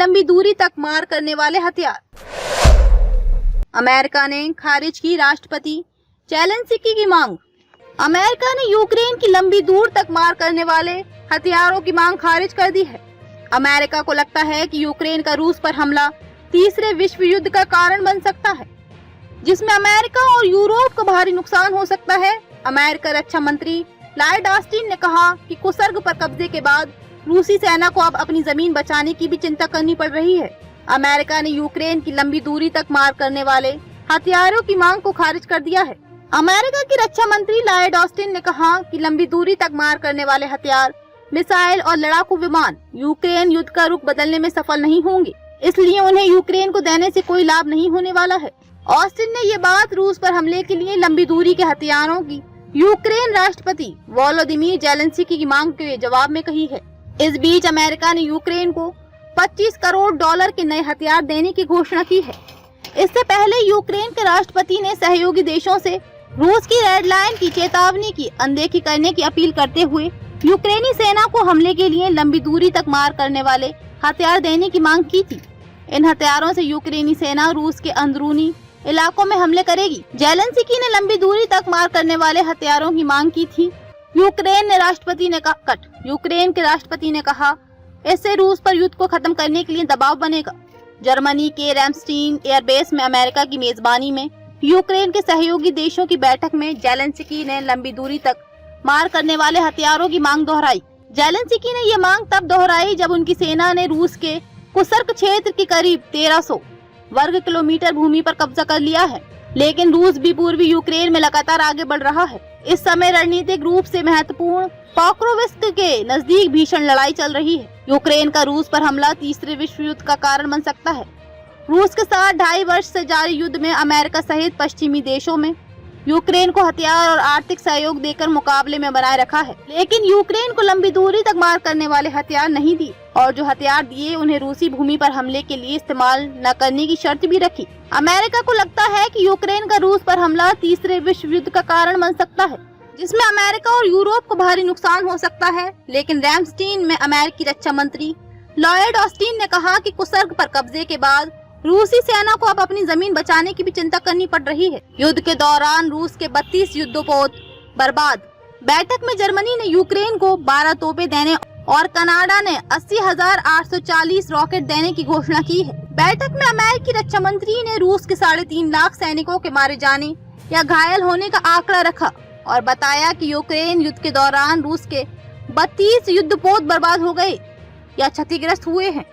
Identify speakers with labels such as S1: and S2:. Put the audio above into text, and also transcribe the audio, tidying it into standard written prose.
S1: लंबी दूरी तक मार करने वाले हथियार। अमेरिका ने खारिज की राष्ट्रपति जेलेंस्की की मांग। अमेरिका ने यूक्रेन की लंबी दूर तक मार करने वाले हथियारों की मांग खारिज कर दी है। अमेरिका को लगता है कि यूक्रेन का रूस पर हमला तीसरे विश्व युद्ध का कारण बन सकता है, जिसमें अमेरिका और यूरोप को भारी नुकसान हो सकता है। अमेरिका रक्षा मंत्री लॉयड ऑस्टिन ने कहा कि कुसर्ग पर कब्जे के बाद रूसी सेना को अब अपनी जमीन बचाने की भी चिंता करनी पड़ रही है। अमेरिका ने यूक्रेन की लंबी दूरी तक मार करने वाले हथियारों की मांग को खारिज कर दिया है। अमेरिका की रक्षा मंत्री लॉयड ऑस्टिन ने कहा कि लंबी दूरी तक मार करने वाले हथियार, मिसाइल और लड़ाकू विमान यूक्रेन युद्ध का रुख बदलने में सफल नहीं होंगे, इसलिए उन्हें यूक्रेन को देने से कोई लाभ नहीं होने वाला है। ऑस्टिन ने ये बात रूस पर हमले के लिए लंबी दूरी के हथियारों की यूक्रेन राष्ट्रपति वोलोदिमीर जेलेंस्की की मांग के जवाब में कही है। इस बीच अमेरिका ने यूक्रेन को 25 करोड़ डॉलर के नए हथियार देने की घोषणा की है। इससे पहले यूक्रेन के राष्ट्रपति ने सहयोगी देशों से रूस की रेड लाइन की चेतावनी की अनदेखी करने की अपील करते हुए यूक्रेनी सेना को हमले के लिए लंबी दूरी तक मार करने वाले हथियार देने की मांग की थी। इन हथियारों से यूक्रेनी सेना रूस के अंदरूनी इलाकों में हमले करेगी। जेलेंस्की ने लंबी दूरी तक मार करने वाले हथियारों की मांग की थी। यूक्रेन के राष्ट्रपति ने कहा, इससे रूस पर युद्ध को खत्म करने के लिए दबाव बनेगा। जर्मनी के रैमस्टीन एयरबेस में अमेरिका की मेजबानी में यूक्रेन के सहयोगी देशों की बैठक में जेलेंस्की ने लंबी दूरी तक मार करने वाले हथियारों की मांग दोहराई। जेलेंस्की ने ये मांग तब दोहराई जब उनकी सेना ने रूस के कुर्स्क क्षेत्र की करीब 1300 वर्ग किलोमीटर भूमि पर कब्जा कर लिया है, लेकिन रूस भी पूर्वी यूक्रेन में लगातार आगे बढ़ रहा है। इस समय रणनीतिक रूप से महत्वपूर्ण पॉक्रोविस्क के नजदीक भीषण लड़ाई चल रही है। यूक्रेन का रूस पर हमला तीसरे विश्व युद्ध का कारण बन सकता है। रूस के साथ 2.5 वर्ष से जारी युद्ध में अमेरिका सहित पश्चिमी देशों में यूक्रेन को हथियार और आर्थिक सहयोग देकर मुकाबले में बनाए रखा है, लेकिन यूक्रेन को लंबी दूरी तक मार करने वाले हथियार नहीं दिए और जो हथियार दिए उन्हें रूसी भूमि पर हमले के लिए इस्तेमाल न करने की शर्त भी रखी। अमेरिका को लगता है कि यूक्रेन का रूस पर हमला तीसरे विश्व युद्ध का कारण बन सकता है, जिसमें अमेरिका और यूरोप को भारी नुकसान हो सकता है। लेकिन रैमस्टीन में अमेरिकी रक्षा मंत्री लॉयड ऑस्टिन ने कहा कि कुसर्ग पर कब्जे के बाद रूसी सेना को अब अपनी जमीन बचाने की भी चिंता करनी पड़ रही है। युद्ध के दौरान रूस के 32 युद्धपोत बर्बाद। बैठक में जर्मनी ने यूक्रेन को 12 तोपें देने और कनाडा ने 80,840 रॉकेट देने की घोषणा की है। बैठक में अमेरिकी रक्षा मंत्री ने रूस के 3.5 लाख सैनिकों के मारे जाने या घायल होने का आंकड़ा रखा और बताया कि यूक्रेन युद्ध के दौरान रूस के 32 युद्धपोत बर्बाद हो गए या क्षतिग्रस्त हुए हैं।